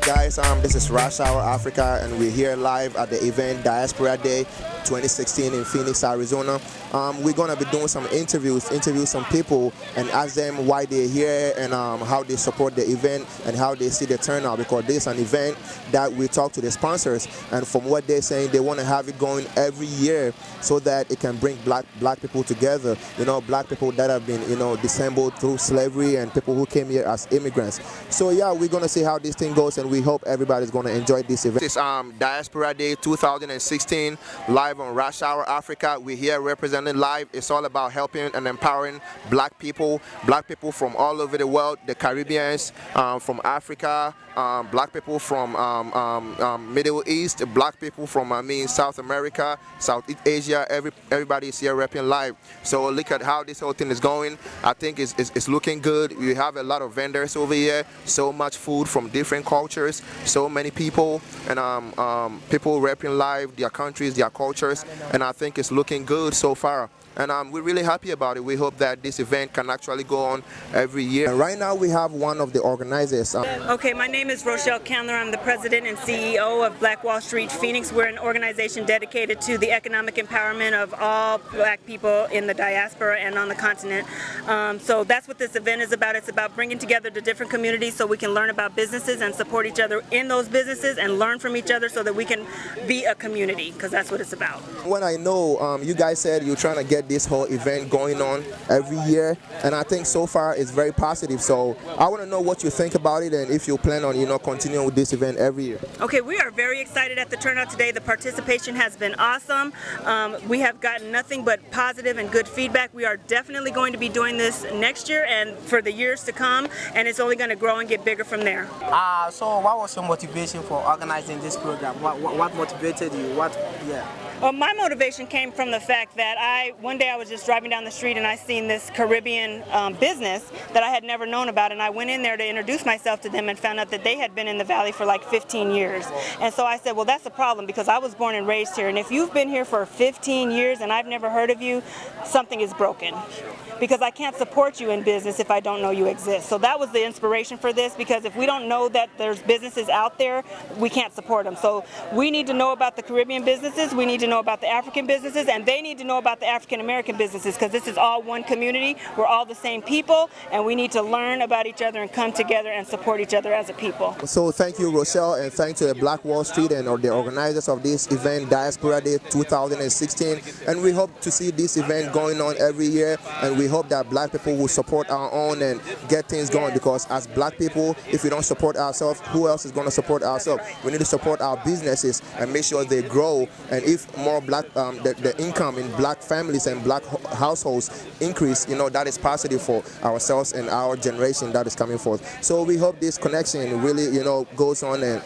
guys? This is RushHour Africa, and we're here live at the event Diaspora Day 2016 in Phoenix, Arizona. We're gonna be doing some interview some people and ask them why they're here and how they support the event and how they see the turnout, because this is an event that we talk to the sponsors, and from what they're saying, they want to have it going every year so that it can bring black people together. You know, black people that have been, you know, dissembled through slavery and people who came here as immigrants. So yeah, we're gonna see how this thing goes, and we hope everybody's gonna enjoy this event. This is Diaspora Day 2016 live on RushHour Africa. We're here representing live. It's all about helping and empowering black people from all over the world, the Caribbeans, from Africa, black people from Middle East, black people from South America, Southeast Asia. Everybody is here repping live. So look at how this whole thing is going. I think it's looking good. We have a lot of vendors over here, so much food from different cultures, so many people, and people repping live their countries, their cultures, and I think it's looking good so far. And we're really happy about it. We hope that this event can actually go on every year. And right now we have one of the organizers. Okay, my name is Rochelle Candler. I'm the president and CEO of Black WallStreet Phoenix. We're an organization dedicated to the economic empowerment of all black people in the diaspora and on the continent. So that's what this event is about. It's about bringing together the different communities so we can learn about businesses and support each other in those businesses and learn from each other so that we can be a community, because that's what it's about. When I know you guys said you're trying to get this whole event going on every year, and I think so far it's very positive. So I want to know what you think about it and if you plan on, you know, continuing with this event every year. Okay, we are very excited at the turnout today. The participation has been awesome. We have gotten nothing but positive and good feedback. We are definitely going to be doing this next year and for the years to come, and it's only going to grow and get bigger from there. So what was your motivation for organizing this program? What motivated you? Well, my motivation came from the fact that one day I was just driving down the street and I seen this Caribbean business that I had never known about, and I went in there to introduce myself to them and found out that they had been in the valley for like 15 years. And so I said, well, that's a problem, because I was born and raised here, and if you've been here for 15 years and I've never heard of you, something is broken, because I can't support you in business if I don't know you exist. So that was the inspiration for this, because if we don't know that there's businesses out there, we can't support them. So we need to know about the Caribbean businesses, we need to know about the African businesses, and they need to know about the African American businesses, because this is all one community. We're all the same people, and we need to learn about each other and come together and support each other as a people. So thank you, Rochelle, and thanks to the Black Wall Street and the organizers of this event, Diaspora Day 2016. And we hope to see this event going on every year, and we hope that black people will support our own and get things going, because as black people, if we don't support ourselves, who else is going to support ourselves? We need to support our businesses and make sure they grow, and if more black the income in black families and black households increase, you know, that is positive for ourselves and our generation that is coming forth. So we hope this connection really, you know, goes on, and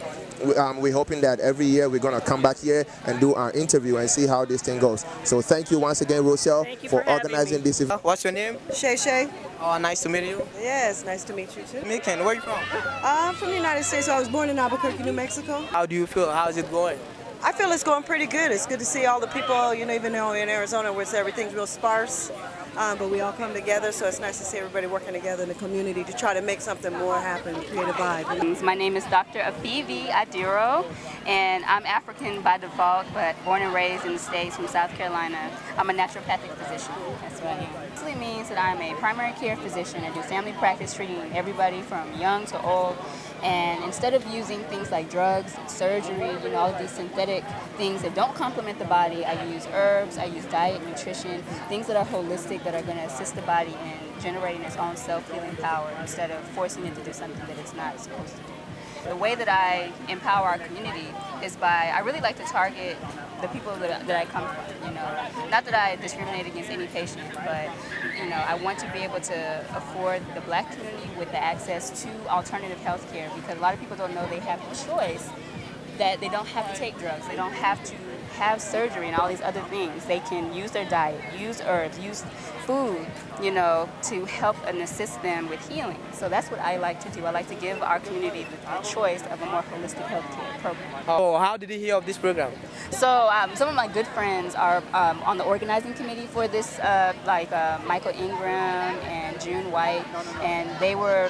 we're hoping that every year we're going to come back here and do our interview and see how this thing goes. So thank you once again, Rochelle, for organizing this event. What's your name? Shay. Oh, nice to meet you. Yes, nice to meet you too. Mekan, where are you from? I'm from the United States, so I was born in Albuquerque, New Mexico. How do you feel? How's it going? I feel it's going pretty good. It's good to see all the people, you know, even though in Arizona where everything's real sparse, but we all come together, so it's nice to see everybody working together in the community to try to make something more happen, create a vibe. My name is Dr. Afivi Adiro, and I'm African by default, but born and raised in the States from South Carolina. I'm a naturopathic physician. That's what I am. It basically means that I'm a primary care physician. I do family practice treating everybody from young to old. And instead of using things like drugs, surgery, you know, all of these synthetic things that don't complement the body, I use herbs, I use diet, nutrition, things that are holistic, that are going to assist the body in generating its own self-healing power instead of forcing it to do something that it's not supposed to do. The way that I empower our community is by, I really like to target the people that I come from, you know. Not that I discriminate against any patient, but, you know, I want to be able to afford the black community with the access to alternative health care, because a lot of people don't know they have the choice, that they don't have to take drugs, they don't have to have surgery and all these other things. They can use their diet, use herbs, use food, you know, to help and assist them with healing. So that's what I like to do. I like to give our community the choice of a more holistic healthcare program. Oh, how did you hear of this program? So some of my good friends are on the organizing committee for this, like Michael Ingram and June White, and they were,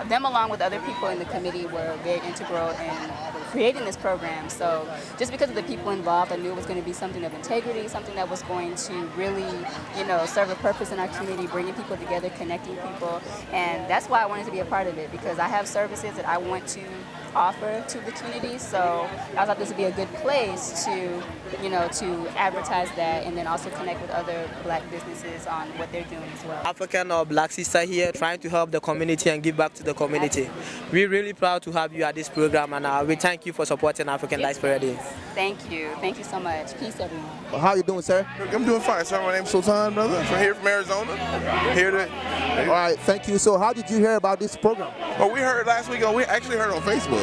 them along with other people in the committee were very integral in creating this program. So just because of the people involved, I knew it was going to be something of integrity, something that was going to really, serve a purpose in our community, bringing people together, connecting people, and that's why I wanted to be a part of it, because I have services that I want to offer to the community, so I thought this would be a good place to, to advertise that and then also connect with other Black businesses on what they're doing as well. African or Black sister here trying to help the community and give back to the community. We're really proud to have you at this program, and we thank you for supporting African Diaspora Day. Thank you so much. Peace, everyone. How you doing, sir? I'm doing fine, sir. My name's Sultan, brother. I'm here from Arizona. Here to. All right, thank you. So how did you hear about this program? Well, we heard last week. We actually heard on Facebook.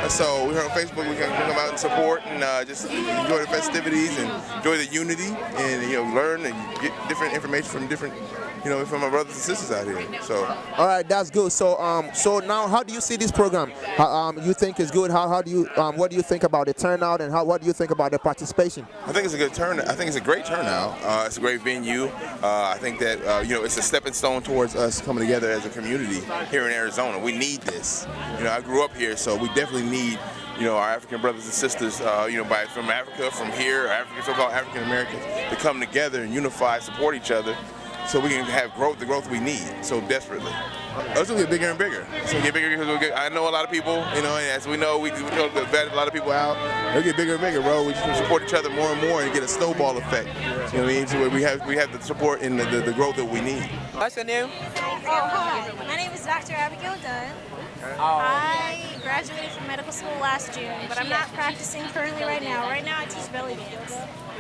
So we heard on Facebook we can come out and support and just enjoy the festivities and enjoy the unity and learn and get different information from different from my brothers and sisters out here. So. All right, that's good. So so now how do you see this program? You think it's good? How do you what do you think about the turnout and what do you think about the participation? I think it's a good turnout. I think it's a great turnout. It's a great venue. I think that it's a stepping stone towards us coming together as a community here in Arizona. We need this. I grew up here, so we definitely need our African brothers and sisters, from Africa, from here, so-called African Americans, to come together and unify, support each other, so we can have the growth we need so desperately. It's going to get bigger and bigger. It's going to get bigger because I know a lot of people, and as we know, we vet a lot of people out. It'll get bigger and bigger, bro. We just support each other more and more and get a snowball effect. You know what I mean? So we have the support and the growth that we need. What's your name? Hi, my name is Dr. Abigail Dunn. I graduated from medical school last June, but I'm not practicing currently right now. Right now I teach belly dance,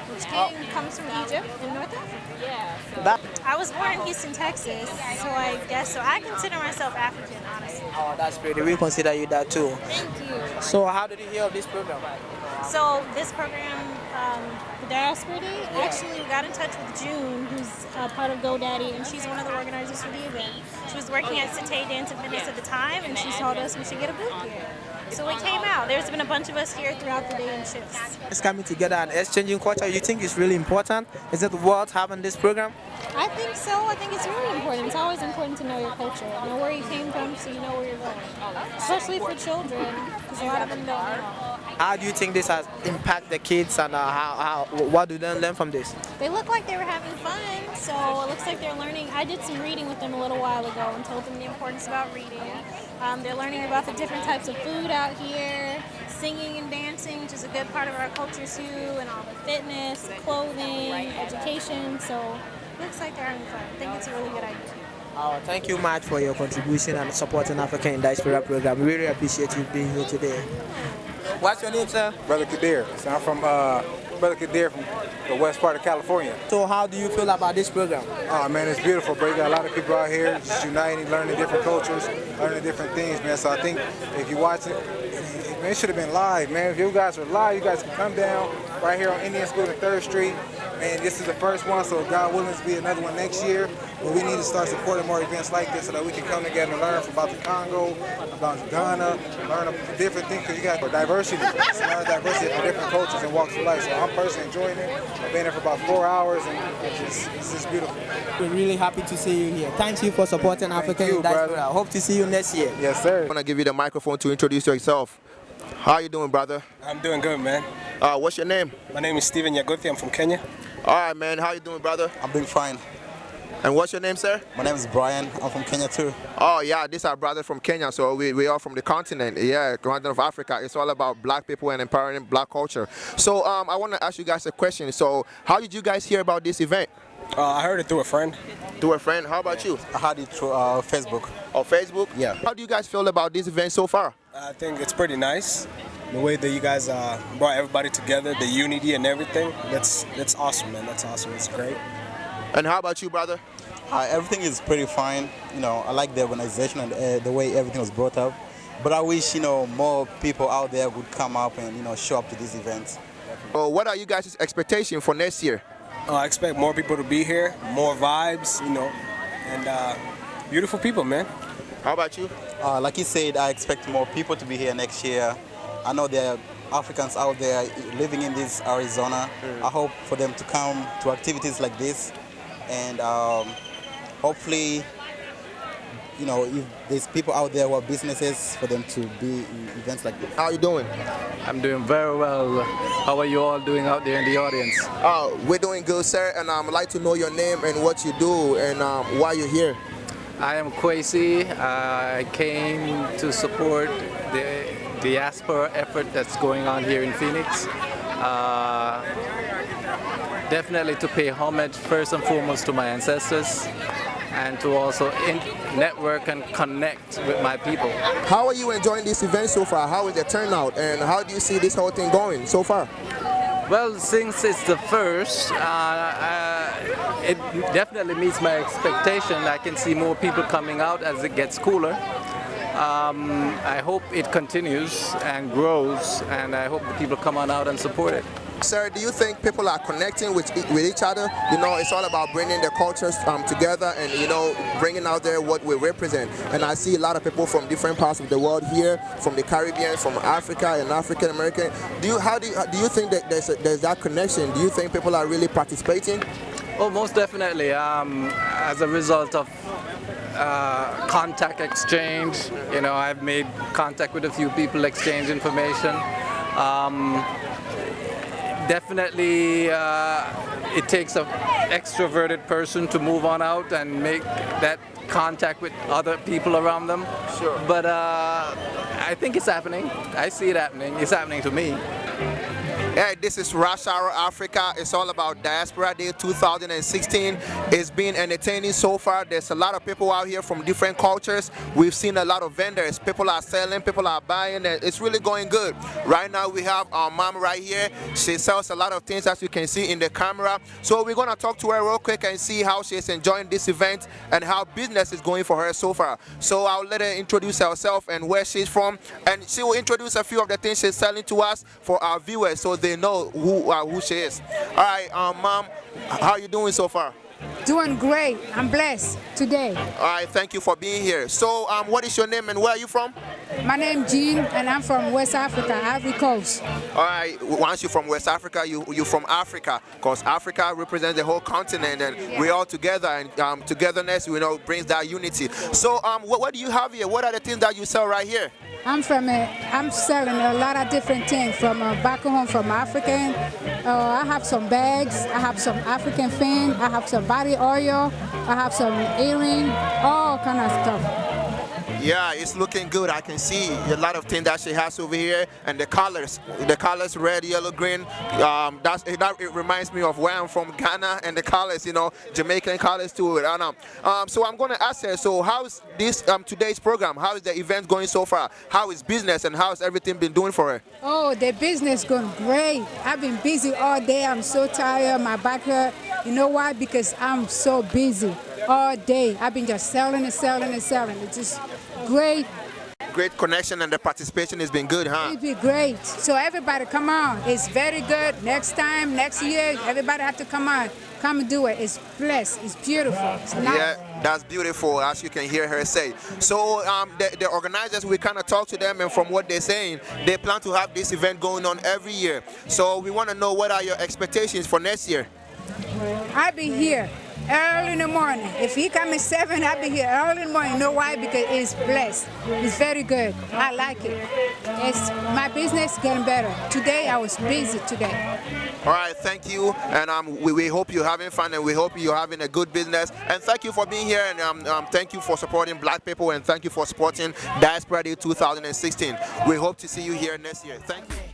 which comes from Egypt in North Africa. I was born in Houston, Texas, so I consider myself African, honestly. Oh, that's great. We consider you that too. Thank you. So how did you hear of this program? So this program, the Diaspora Day, actually we got in touch with June, who's part of GoDaddy, and she's one of the organizers for the event. She was working at Cité Dance and Fitness at the time, and she told us we should get a booth here. So we came out. There's been a bunch of us here throughout the day in shifts. It's coming together and exchanging culture. You think it's really important? Is it worth having this program? I think so. I think it's really important. It's always important to know your culture, know where you came from, so you know where you're going. Especially for children, because a lot of them don't know. How do you think this has impacted the kids, and what do they learn from this? They look like they were having fun, so it looks like they're learning. I did some reading with them a little while ago and told them the importance about reading. They're learning about the different types of food out here, singing and dancing, which is a good part of our culture too, and all the fitness, clothing, education, so it looks like they're having fun. I think it's a really good idea. Oh, thank you much for your contribution and supporting African Diaspora program. We really appreciate you being here today. What's your name, sir? Brother Kadir. So I'm from Brother Kadir from the west part of California. So how do you feel about this program? Oh man, it's beautiful, bro. You got a lot of people out here just uniting, learning different cultures, learning different things, man. So I think if you watch it, man, it should have been live, man. If you guys were live, you guys can come down right here on Indian School and 3rd Street. Man, this is the first one, so God willing to be another one next year. But we need to start supporting more events like this so that we can come together and learn about the Congo, about Ghana, learn different things, because you got diversity. It's a lot of diversity from different cultures and walks of life. So I'm personally enjoying it. I've been here for about 4 hours, and it's just beautiful. We're really happy to see you here. Thank you for supporting African Diaspora. I hope to see you next year. Yes, sir. I want to give you the microphone to introduce yourself. How you doing, brother? I'm doing good, man. What's your name? My name is Steven Yaguthi. I'm from Kenya. All right, man. How you doing, brother? I'm doing fine. And what's your name, sir? My name is Brian. I'm from Kenya too. Oh, yeah. This is our brother from Kenya. So we are from the continent. Yeah, continent of Africa. It's all about Black people and empowering Black culture. So I want to ask you guys a question. So how did you guys hear about this event? I heard it through a friend. Through a friend? How about you? I heard it through Facebook. Oh, Facebook? Yeah. How do you guys feel about this event so far? I think it's pretty nice. The way that you guys brought everybody together, the unity and everything. That's awesome, man. That's awesome. It's great. And how about you, brother? Everything is pretty fine. I like the organization and the way everything was brought up. But I wish, more people out there would come up and, show up to these events. Well, what are you guys' expectations for next year? I expect more people to be here, more vibes, and beautiful people, man. How about you? Like you said, I expect more people to be here next year. I know there are Africans out there living in this Arizona. I hope for them to come to activities like this, and hopefully you know, if there's people out there who have businesses, for them to be in events like this. How are you doing? I'm doing very well. How are you all doing out there in the audience? We're doing good, sir, and I'd like to know your name and what you do and why you're here. I am Kwesi. I came to support the diaspora effort that's going on here in Phoenix. Definitely to pay homage first and foremost to my ancestors, and to also network and connect with my people. How are you enjoying this event so far? How is the turnout, and how do you see this whole thing going so far? Well, since it's the first, it definitely meets my expectation. I can see more people coming out as it gets cooler. I hope it continues and grows, and I hope the people come on out and support it. Sir, do you think people are connecting with each other? You know, it's all about bringing the cultures together and, you know, bringing out there what we represent. And I see a lot of people from different parts of the world here, from the Caribbean, from Africa and African American. Do you think that there's that connection? Do you think people are really participating? Oh, most definitely. As a result of contact exchange, you know, I've made contact with a few people, exchange information. Definitely, it takes an extroverted person to move on out and make that contact with other people around them. Sure. But I think it's happening. I see it happening. It's happening to me. Hey, this is RushHour Africa. It's all about Diaspora Day 2016. It's been entertaining so far. There's a lot of people out here from different cultures. We've seen a lot of vendors. People are selling, people are buying, and it's really going good. Right now we have our mom right here. She sells a lot of things, as you can see in the camera. So we're gonna talk to her real quick and see how she's enjoying this event and how business is going for her so far. So I'll let her introduce herself and where she's from, and she will introduce a few of the things she's selling to us for our viewers, so they know who she is. All right, Mom, how are you doing so far? Doing great. I'm blessed today. All right, thank you for being here. So, what is your name and where are you from? My name is Jean, and I'm from West Africa, Ivory Coast. All right, once you're from West Africa, you're from Africa, because Africa represents the whole continent, and we're all together, and togetherness, you know, brings that unity. So, what do you have here? What are the things that you sell right here? I'm selling a lot of different things from back home, from African. I have some bags, I have some African fan, I have some body oil, I have some earring, all kind of stuff. Yeah, it's looking good. I can see a lot of things that she has over here, and the colors, red, yellow, green. It reminds me of where I'm from, Ghana, and the colors, you know, Jamaican colors too. So I'm going to ask her. So how's this today's program? How is the event going so far? How is business and how has everything been doing for her? Oh, the business going great. I've been busy all day. I'm so tired. My back hurt. You know why? Because I'm so busy all day. I've been just selling and selling and selling. It's just great. Great connection, and the participation has been good, huh? It'd be great. So everybody come on. It's very good. Next time, next year, everybody have to come on. Come and do it. It's blessed. It's beautiful. It's nice. Yeah, that's beautiful, as you can hear her say. So the organizers, we kind of talk to them, and from what they're saying, they plan to have this event going on every year. So we want to know, what are your expectations for next year? I'll be here early in the morning. If he come at 7, I'll be here early in the morning. You know why? Because it's blessed. It's very good. I like it. It's my business getting better. Today I was busy today. All right, thank you, and we hope you're having fun, and we hope you're having a good business. And thank you for being here, and thank you for supporting Black people, and thank you for supporting Diaspora Day 2016. We hope to see you here next year. Thank you.